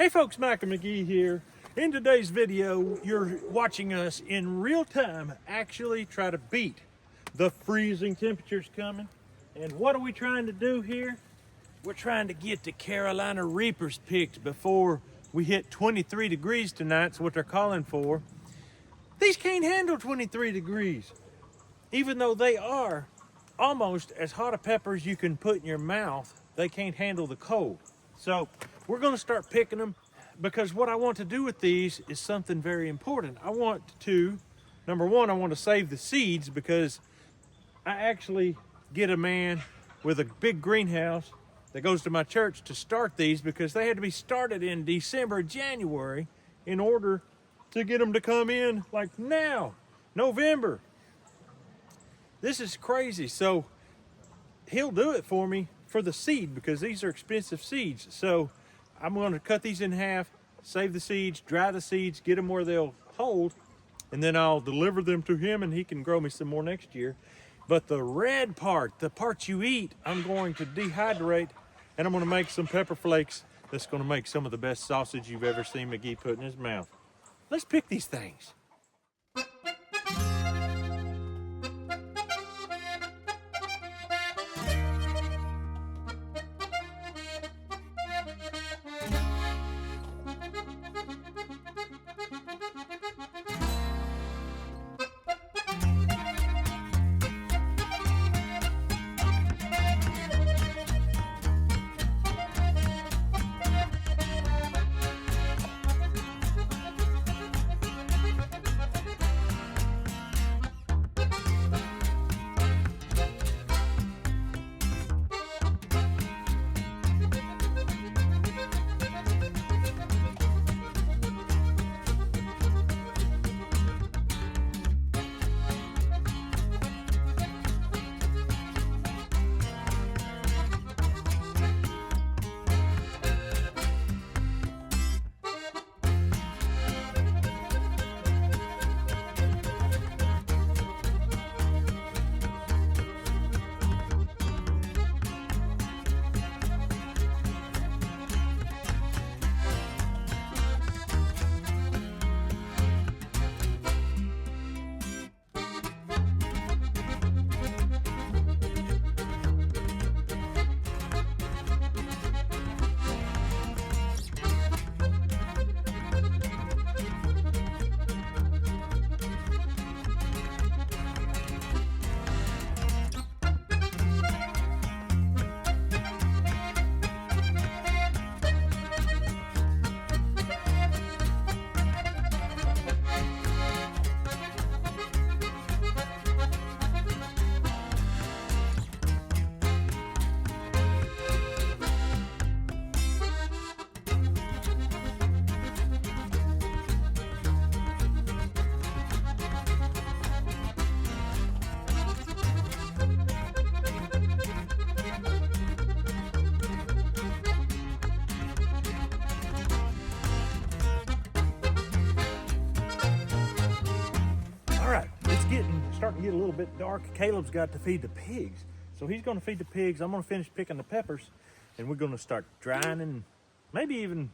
Hey folks, Micah McGee here. In today's video, you're watching us in real time actually try to beat the freezing temperatures coming. And what are we trying to do here? We're trying to get the Carolina Reapers picked before we hit 23 degrees tonight. That's what they're calling for. These can't handle 23 degrees, even though they are almost as hot a pepper as you can put in your mouth. They can't handle the cold. So we're going to start picking them, because what I want to do with these is something very important. I want to, number one, I want to save the seeds, because I actually get a man with a big greenhouse that goes to my church to start these, because they had to be started in December, January, in order to get them to come in like now, November. This is crazy. So he'll do it for me for the seed, because these are expensive seeds. So I'm going to cut these in half, save the seeds, dry the seeds, get them where they'll hold, and then I'll deliver them to him and he can grow me some more next year. But the red part, the part you eat, I'm going to dehydrate, and I'm going to make some pepper flakes that's going to make some of the best sausage you've ever seen McGee put in his mouth. Let's pick these things. Starting to get a little bit dark. Caleb's got to feed the pigs, so he's going to feed the pigs. I'm going to finish picking the peppers, and we're going to start drying and maybe even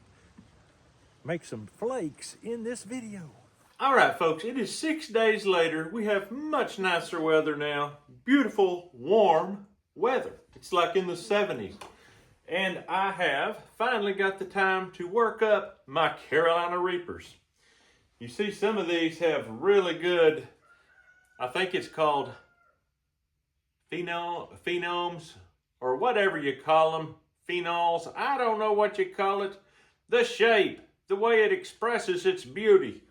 make some flakes in this video. All right, folks, it is 6 days later. We have much nicer weather now. Beautiful, warm weather. It's like in the 70s. And I have finally got the time to work up my Carolina Reapers. You see, some of these have really good, I think it's called phenoms, or whatever you call them, phenols. I don't know what you call it. The shape, the way it expresses its beauty.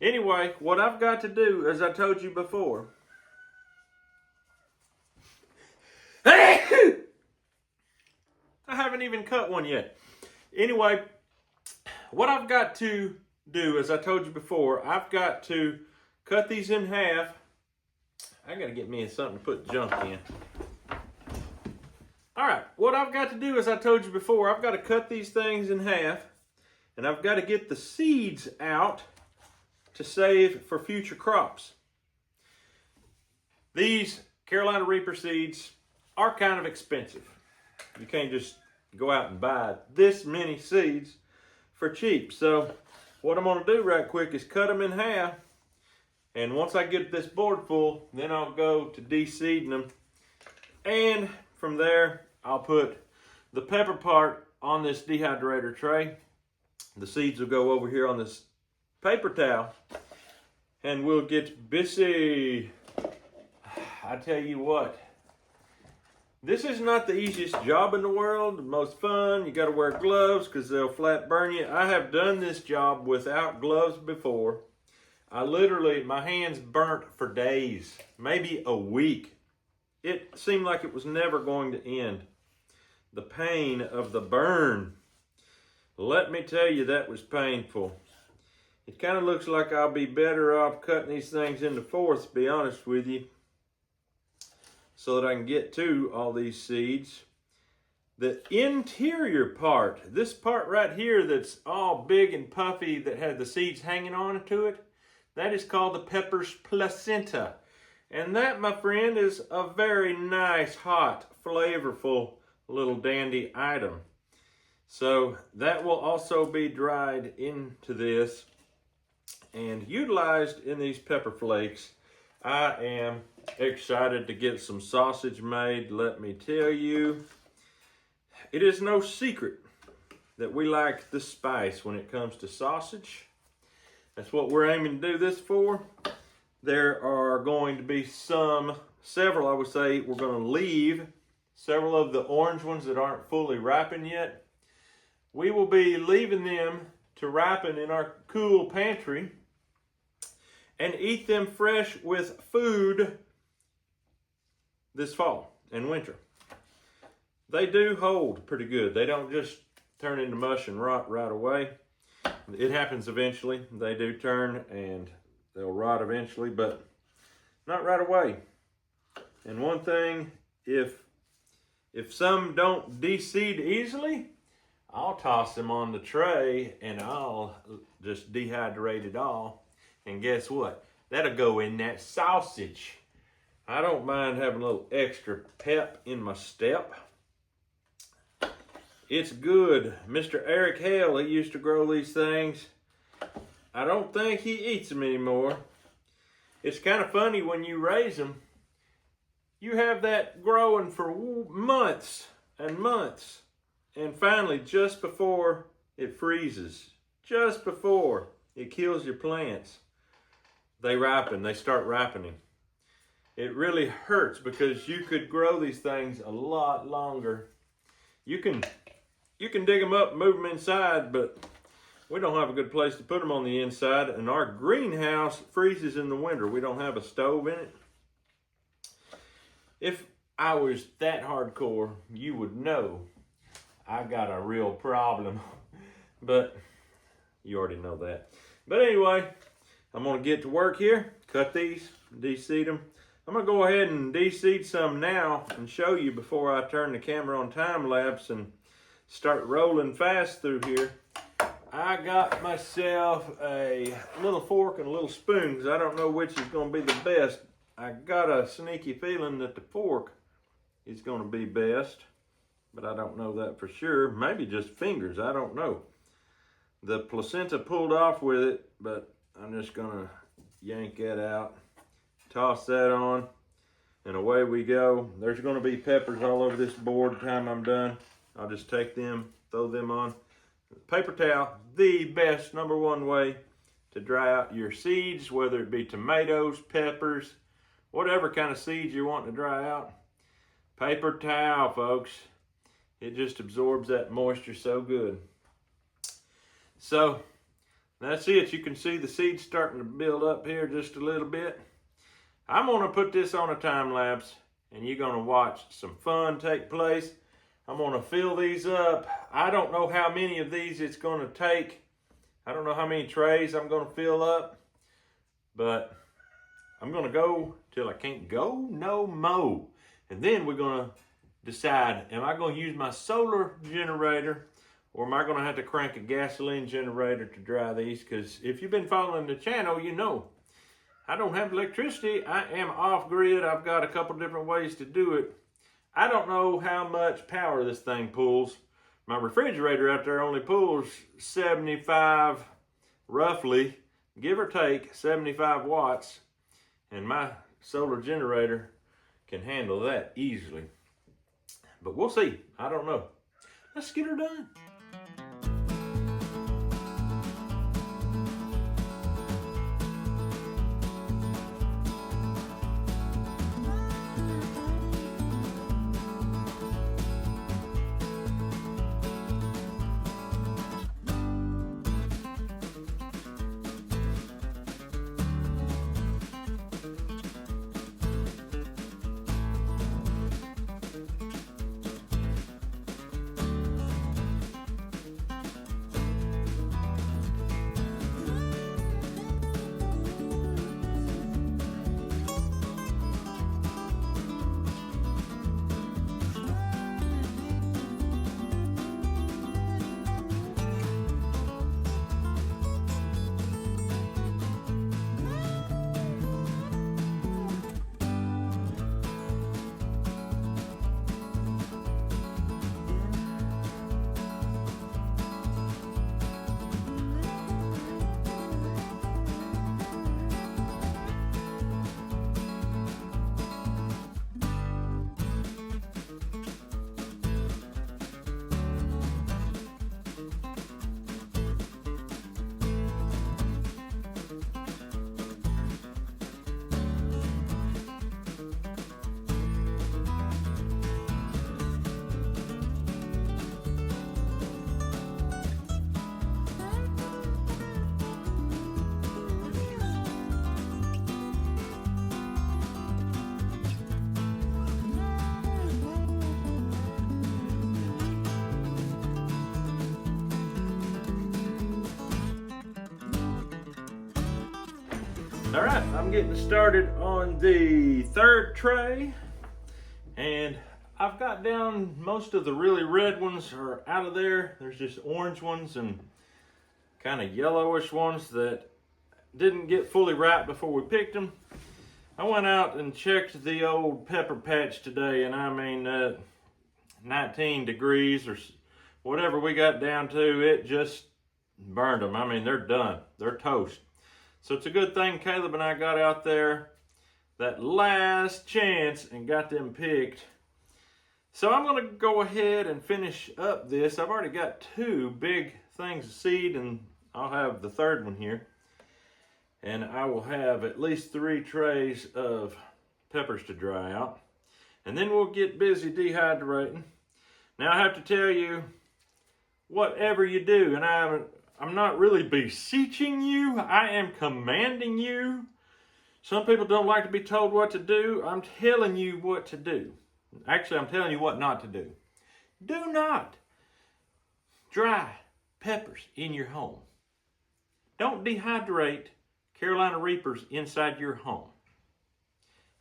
Anyway, what I've got to do, as I told you before, I haven't even cut one yet. Anyway, what I've got to do, as I told you before, I've got to cut these in half. I gotta get me something to put junk in. All right, what I've got to do, as I told you before, I've got to cut these things in half, and I've got to get the seeds out to save for future crops. These Carolina Reaper seeds are kind of expensive. You can't just go out and buy this many seeds for cheap. So what I'm gonna do right quick is cut them in half. And once I get this board full, then I'll go to deseeding them. And from there, I'll put the pepper part on this dehydrator tray. The seeds will go over here on this paper towel. And we'll get busy. I tell you what, this is not the easiest job in the world, the most fun. You gotta wear gloves because they'll flat burn you. I have done this job without gloves before. I literally, my hands burnt for days, maybe a week. It seemed like it was never going to end. The pain of the burn. Let me tell you, that was painful. It kind of looks like I'll be better off cutting these things into fourths, to be honest with you, so that I can get to all these seeds. The interior part, this part right here that's all big and puffy that has the seeds hanging on to it, that is called the pepper's placenta. And that, my friend, is a very nice, hot, flavorful little dandy item. So that will also be dried into this and utilized in these pepper flakes. I am excited to get some sausage made, let me tell you. It is no secret that we like the spice when it comes to sausage. That's what we're aiming to do this for. There are going to be several, I would say, we're going to leave several of the orange ones that aren't fully ripened yet. We will be leaving them to ripen in our cool pantry and eat them fresh with food this fall and winter. They do hold pretty good. They don't just turn into mush and rot right away. It happens eventually. They do turn and they'll rot eventually, but not right away. And one thing, if some don't deseed easily, I'll toss them on the tray and I'll just dehydrate it all. And guess what? That'll go in that sausage. I don't mind having a little extra pep in my step. It's good. Mr. Eric Hale, he used to grow these things. I don't think he eats them anymore. It's kind of funny when you raise them. You have that growing for months and months. And finally, just before it freezes, just before it kills your plants, they ripen, they start ripening. It really hurts because you could grow these things a lot longer. You can dig them up and move them inside, but we don't have a good place to put them on the inside, and our greenhouse freezes in the winter. We don't have a stove in it. If I was that hardcore, you would know I got a real problem, but you already know that. But anyway, I'm gonna get to work here, cut these, deseed them. I'm gonna go ahead and deseed some now and show you before I turn the camera on time lapse and start rolling fast through here. I got myself a little fork and a little spoon because I don't know which is gonna be the best. I got a sneaky feeling that the fork is gonna be best, but I don't know that for sure. Maybe just fingers, I don't know. The placenta pulled off with it, but I'm just gonna yank that out, toss that on, and away we go. There's gonna be peppers all over this board by the time I'm done. I'll just take them, throw them on. Paper towel, the best #1 way to dry out your seeds, whether it be tomatoes, peppers, whatever kind of seeds you want to dry out. Paper towel, folks. It just absorbs that moisture so good. So that's it. You can see the seeds starting to build up here just a little bit. I'm gonna put this on a time lapse and you're gonna watch some fun take place. I'm gonna fill these up. I don't know how many of these it's gonna take. I don't know how many trays I'm gonna fill up, but I'm gonna go till I can't go no more. And then we're gonna decide, am I gonna use my solar generator or am I gonna have to crank a gasoline generator to dry these? Because if you've been following the channel, you know, I don't have electricity. I am off grid. I've got a couple different ways to do it. I don't know how much power this thing pulls, My refrigerator out there only pulls 75, roughly, give or take, 75 watts. And my solar generator can handle that easily. But we'll see. I don't know. Let's get her done. All right, I'm getting started on the third tray, and I've got down most of the really red ones are out of there. There's just orange ones and kind of yellowish ones that didn't get fully ripe before we picked them. I went out and checked the old pepper patch today, and I mean 19 degrees or whatever we got down to, it just burned them. I mean, they're done. They're toast. So it's a good thing Caleb and I got out there that last chance and got them picked. So I'm going to go ahead and finish up this. I've already got 2 big things of seed, and I'll have the third one here. And I will have at least 3 trays of peppers to dry out. And then we'll get busy dehydrating. Now I have to tell you, whatever you do, and I'm not really beseeching you, I am commanding you. Some people don't like to be told what to do. I'm telling you what to do. Actually, I'm telling you what not to do. Do not dry peppers in your home. Don't dehydrate Carolina Reapers inside your home.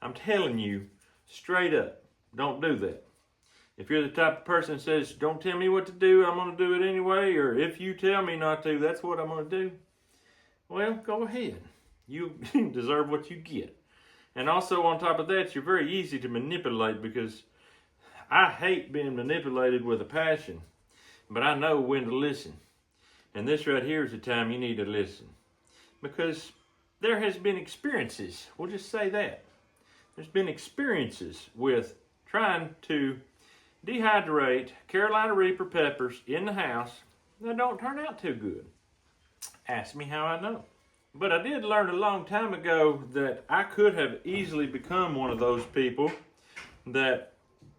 I'm telling you straight up, don't do that. If you're the type of person that says, don't tell me what to do, I'm going to do it anyway, or if you tell me not to, that's what I'm going to do, well, go ahead. You deserve what you get. And also on top of that, you're very easy to manipulate, because I hate being manipulated with a passion, but I know when to listen. And this right here is the time you need to listen, because there has been experiences, we'll just say that. There's been experiences with trying to dehydrate Carolina Reaper peppers in the house that don't turn out too good. Ask me how I know. But I did learn a long time ago that I could have easily become one of those people that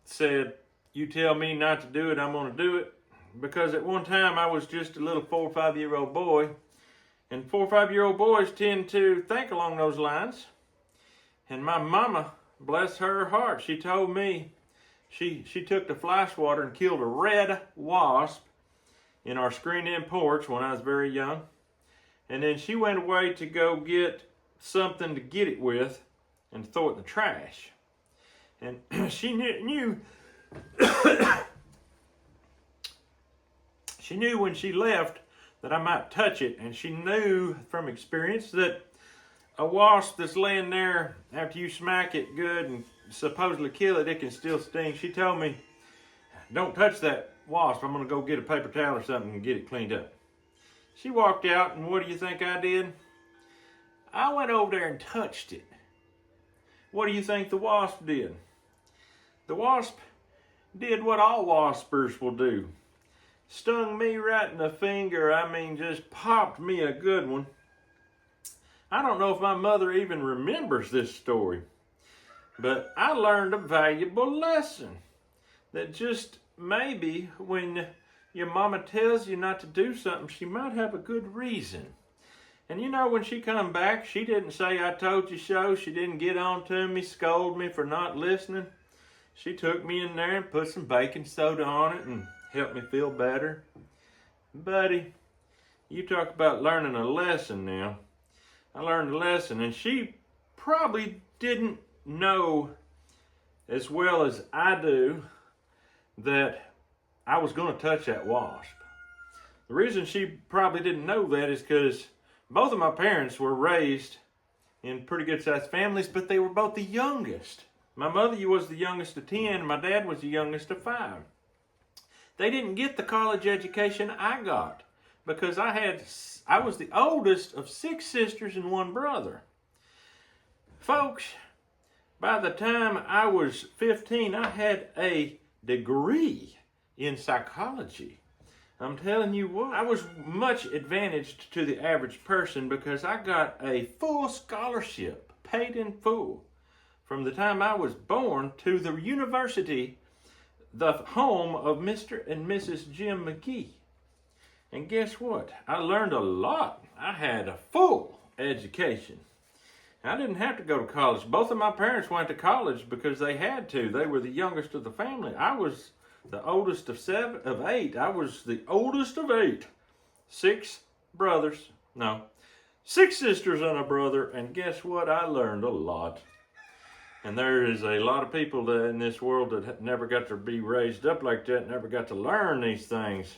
said, you tell me not to do it, I'm going to do it. Because at one time I was just a little 4 or 5 year old boy, and 4 or 5 year old boys tend to think along those lines. And my mama, bless her heart, she told me, She took the fly swatter and killed a red wasp in our screened-in porch when I was very young. And then she went away to go get something to get it with and throw it in the trash. And she knew she knew when she left that I might touch it, and she knew from experience that a wasp that's laying there after you smack it good and supposedly kill it, it can still sting. She told me, don't touch that wasp. I'm gonna go get a paper towel or something and get it cleaned up. She walked out, and what do you think I did? I went over there and touched it. What do you think the wasp did? The wasp did what all waspers will do. Stung me right in the finger. I mean, just popped me a good one. I don't know if my mother even remembers this story, but I learned a valuable lesson that just maybe when your mama tells you not to do something, she might have a good reason. And you know, when she come back, she didn't say, "I told you so." She didn't get on to me, scold me for not listening. She took me in there and put some baking soda on it and helped me feel better. Buddy, you talk about learning a lesson now. I learned a lesson, and she probably didn't know as well as I do that I was going to touch that wasp. The reason she probably didn't know that is because both of my parents were raised in pretty good sized families, but they were both the youngest. My mother was the youngest of 10, and my dad was the youngest of 5. They didn't get the college education I got because I was the oldest of 6 sisters and 1 brother. Folks, by the time I was 15, I had a degree in psychology. I'm telling you what, I was much advantaged to the average person because I got a full scholarship, paid in full, from the time I was born to the university, the home of Mr. and Mrs. Jim McGee. And guess what? I learned a lot. I had a full education. I didn't have to go to college. Both of my parents went to college because they had to. They were the youngest of the family. I was the oldest of 8. I was the oldest of 8. 6 sisters and a brother. And guess what? I learned a lot. And there is a lot of people in this world that never got to be raised up like that, never got to learn these things.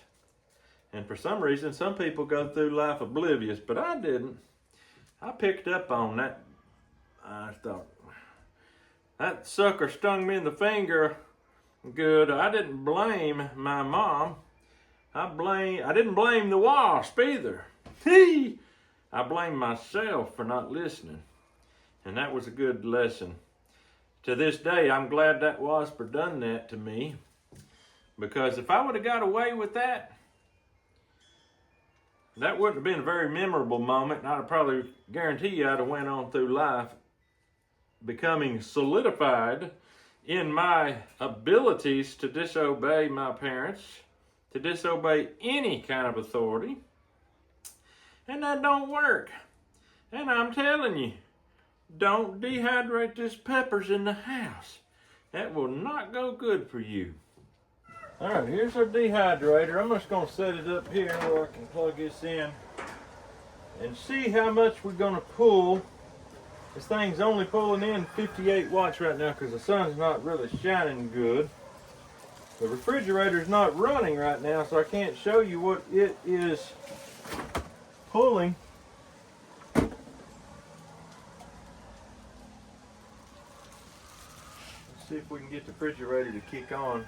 And for some reason, some people go through life oblivious, but I didn't. I picked up on that. I thought, that sucker stung me in the finger good. I didn't blame my mom. I didn't blame the wasp either. I blamed myself for not listening. And that was a good lesson. To this day, I'm glad that wasp done that to me, because if I would have got away with that, that wouldn't have been a very memorable moment. And I'd probably guarantee you I'd have went on through life becoming solidified in my abilities to disobey my parents, to disobey any kind of authority. And that don't work. And I'm telling you, don't dehydrate this peppers in the house. That will not go good for you. All right, here's our dehydrator. I'm just gonna set it up here where I can plug this in and see how much we're gonna pull. This thing's only pulling in 58 watts right now because the sun's not really shining good. The refrigerator's not running right now, so I can't show you what it is pulling. See if we can get the refrigerator to kick on.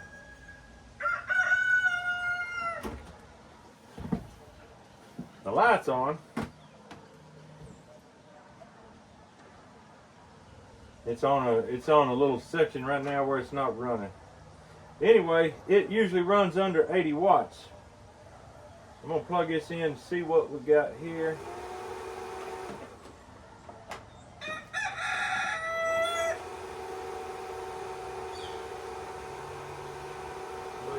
The light's on. It's on a little section right now where it's not running. Anyway, it usually runs under 80 watts. I'm gonna plug this in and see what we got here.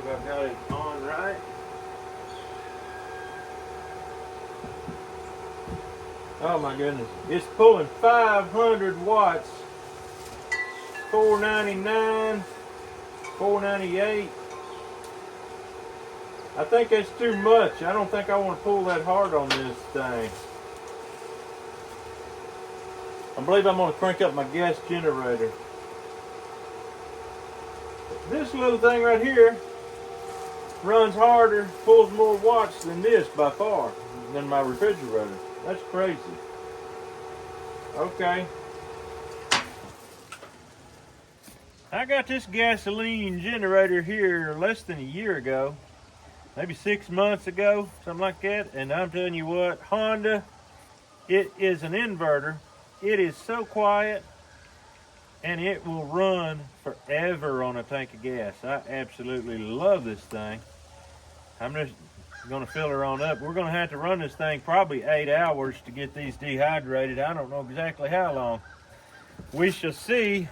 I've got it on right. Oh my goodness. It's pulling 500 watts. $4.99, $4.98. I think that's too much. I don't think I want to pull that hard on this thing. I believe I'm going to crank up my gas generator. This little thing right here runs harder, pulls more watts than this by far, than my refrigerator. That's crazy. Okay. I got this gasoline generator here less than a year ago. maybe 6 months ago, something like that. And I'm telling you what, Honda, it is an inverter. It is so quiet, and it will run forever on a tank of gas. I absolutely love this thing. I'm just gonna fill her on up. We're gonna have to run this thing probably 8 hours to get these dehydrated. I don't know exactly how long. We shall see.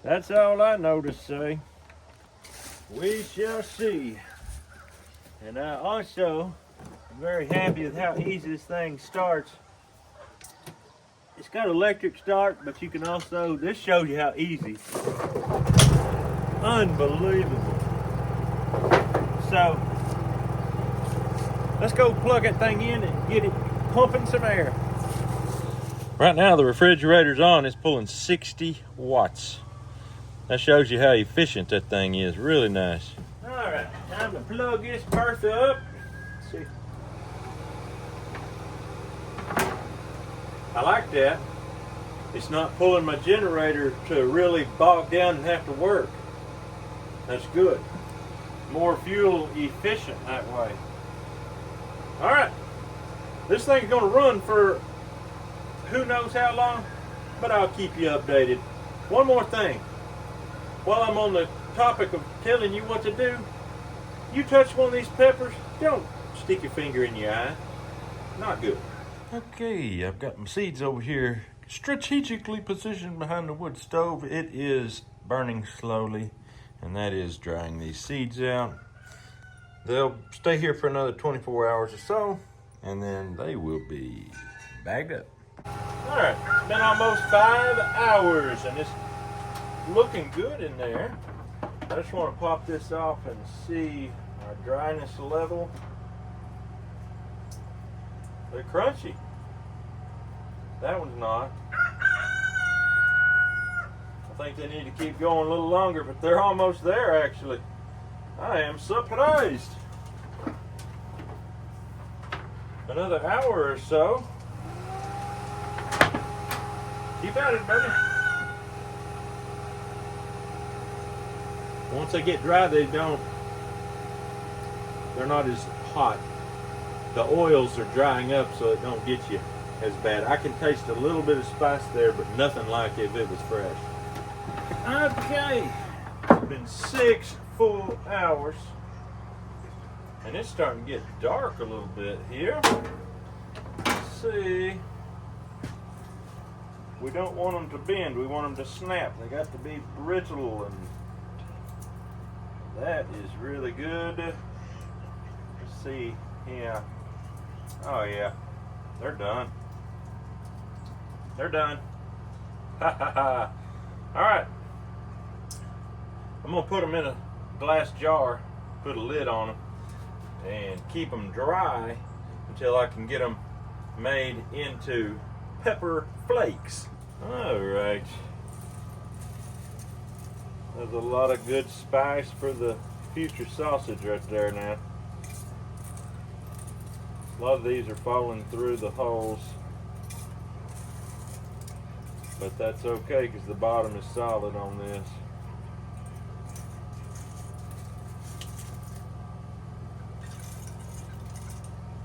That's all I know to say. We shall see. And I also am very happy with how easy this thing starts. It's got electric start, but you can also, this shows you how easy. Unbelievable. So, let's go plug that thing in and get it pumping some air. Right now the refrigerator's on, it's pulling 60 watts. That shows you how efficient that thing is, really nice. All right, time to plug this Bertha up. Let's see. I like that. It's not pulling my generator to really bog down and have to work. That's good. More fuel efficient that way. All right, this thing's gonna run for who knows how long, but I'll keep you updated. One more thing. While I'm on the topic of telling you what to do, you touch one of these peppers, don't stick your finger in your eye. Not good. Okay, I've got my seeds over here strategically positioned behind the wood stove. It is burning slowly, and that is drying these seeds out. They'll stay here for another 24 hours or so, and then they will be bagged up. All right, it's been almost 5 hours, and it's looking good in there. I just want to pop this off and see our dryness level. They're crunchy. That one's not. I think they need to keep going a little longer, but they're almost there actually. I am surprised. Another hour or so. Keep at it, buddy. Once they get dry, they're not as hot. The oils are drying up so it don't get you as bad. I can taste a little bit of spice there, but nothing like if it was fresh. Okay, it's been 6 full hours, and it's starting to get dark a little bit here. Let's see. We don't want them to bend, we want them to snap. They got to be brittle, and that is really good. Let's see, yeah. Oh yeah, they're done. They're done. Ha ha ha. All right, I'm gonna put them in a glass jar, put a lid on them, and keep them dry until I can get them made into pepper flakes. All right. There's a lot of good spice for the future sausage right there now. A lot of these are falling through the holes, but that's okay because the bottom is solid on this.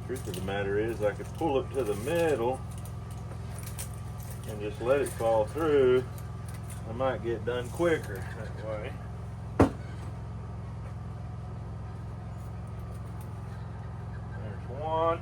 Truth of the matter is, I could pull it to the middle and just let it fall through. I might get done quicker that way. There's one.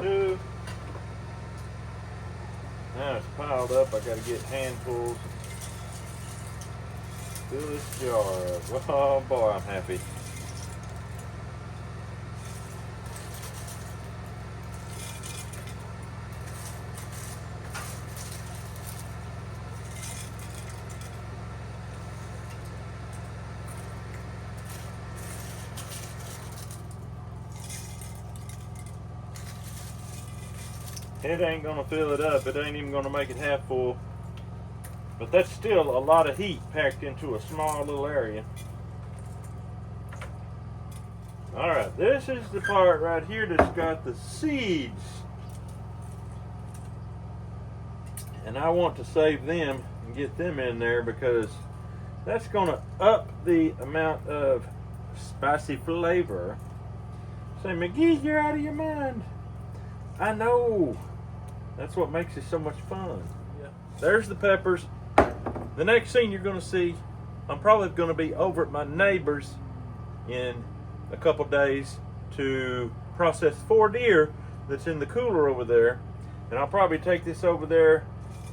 Two. Now it's piled up. I got to get handfuls. Fill this jar up. Oh boy, I'm happy. It ain't gonna fill it up. It ain't even gonna make it half full. but that's still a lot of heat packed into a small little area. All right, this is the part right here that's got the seeds. And I want to save them and get them in there because that's gonna up the amount of spicy flavor. Say, McGee, you're out of your mind. I know. That's what makes it so much fun. Yeah. There's the peppers. The next scene you're gonna see, I'm probably gonna be over at my neighbor's in a couple days to process 4 deer that's in the cooler over there. And I'll probably take this over there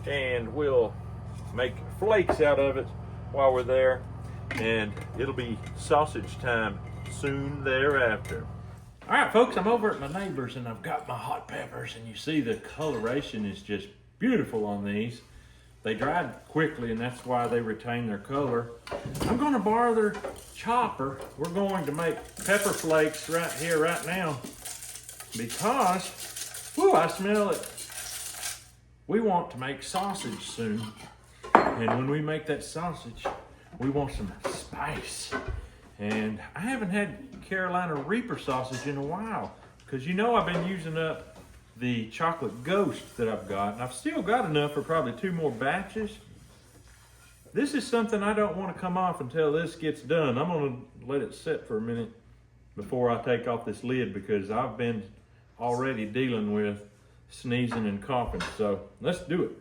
and we'll make flakes out of it while we're there. And it'll be sausage time soon thereafter. All right, folks, I'm over at my neighbor's and I've got my hot peppers, and you see the coloration is just beautiful on these. They dried quickly, and that's why they retain their color. I'm gonna borrow their chopper. We're going to make pepper flakes right here, right now, because, whoo, I smell it. We want to make sausage soon. And when we make that sausage, we want some spice. And I haven't had Carolina Reaper sausage in a while, because you know I've been using up the chocolate ghost that I've got, and I've still got enough for probably 2 more batches. This is something I don't want to come off until this gets done. I'm gonna let it sit for a minute before I take off this lid, because I've been already dealing with sneezing and coughing. So let's do it.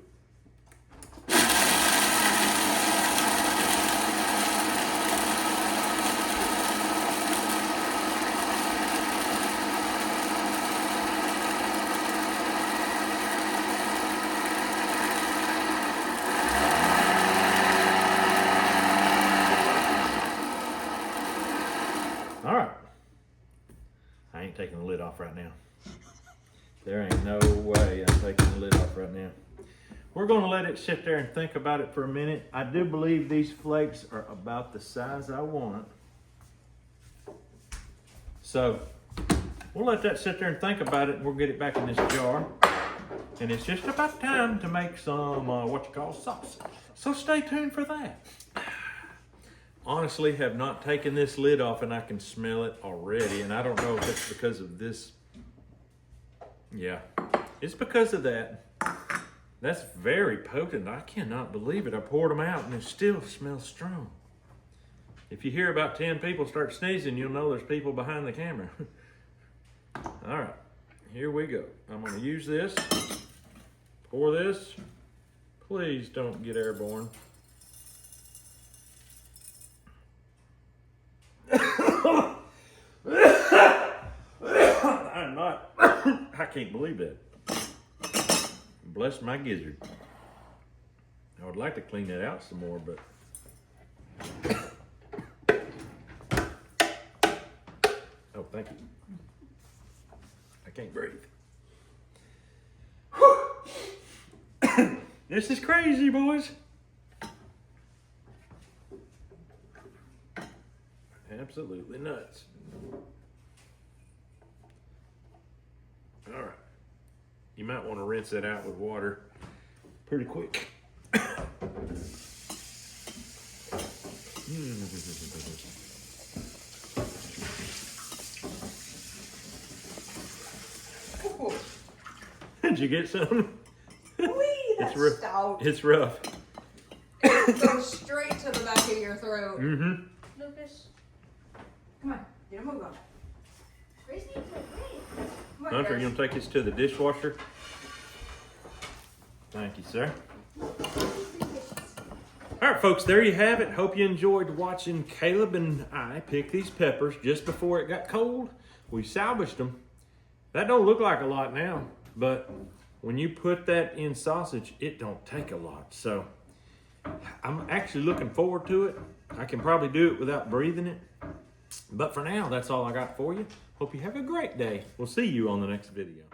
All right, I ain't taking the lid off right now. There ain't no way I'm taking the lid off right now. We're gonna let it sit there and think about it for a minute. I do believe these flakes are about the size I want. So we'll let that sit there and think about it, and we'll get it back in this jar. And it's just about time to make some, what you call sausage. So stay tuned for that. Honestly, have not taken this lid off, and I can smell it already. And I don't know if it's because of this. Yeah, it's because of that. That's very potent. I cannot believe it. I poured them out and it still smells strong. If you hear about 10 people start sneezing, you'll know there's people behind the camera. All right, here we go. I'm gonna use this, pour this. Please don't get airborne. I'm not, I can't believe that. Bless my gizzard. I would like to clean that out some more, but. Oh, thank you. I can't breathe. This is crazy, boys. Absolutely nuts. All right. You might want to rinse that out with water pretty quick. Did you get some? Wee, that's stout. It's rough. It goes straight to the back of your throat. Mm-hmm. Lucas, come on, get a move on. Grace needs a break. Hunter, you gonna take this to the dishwasher? Thank you, sir. All right, folks, there you have it. Hope you enjoyed watching Caleb and I pick these peppers just before it got cold. We salvaged them. That don't look like a lot now, but when you put that in sausage, it don't take a lot. So I'm actually looking forward to it. I can probably do it without breathing it. But for now, that's all I got for you. Hope you have a great day. We'll see you on the next video.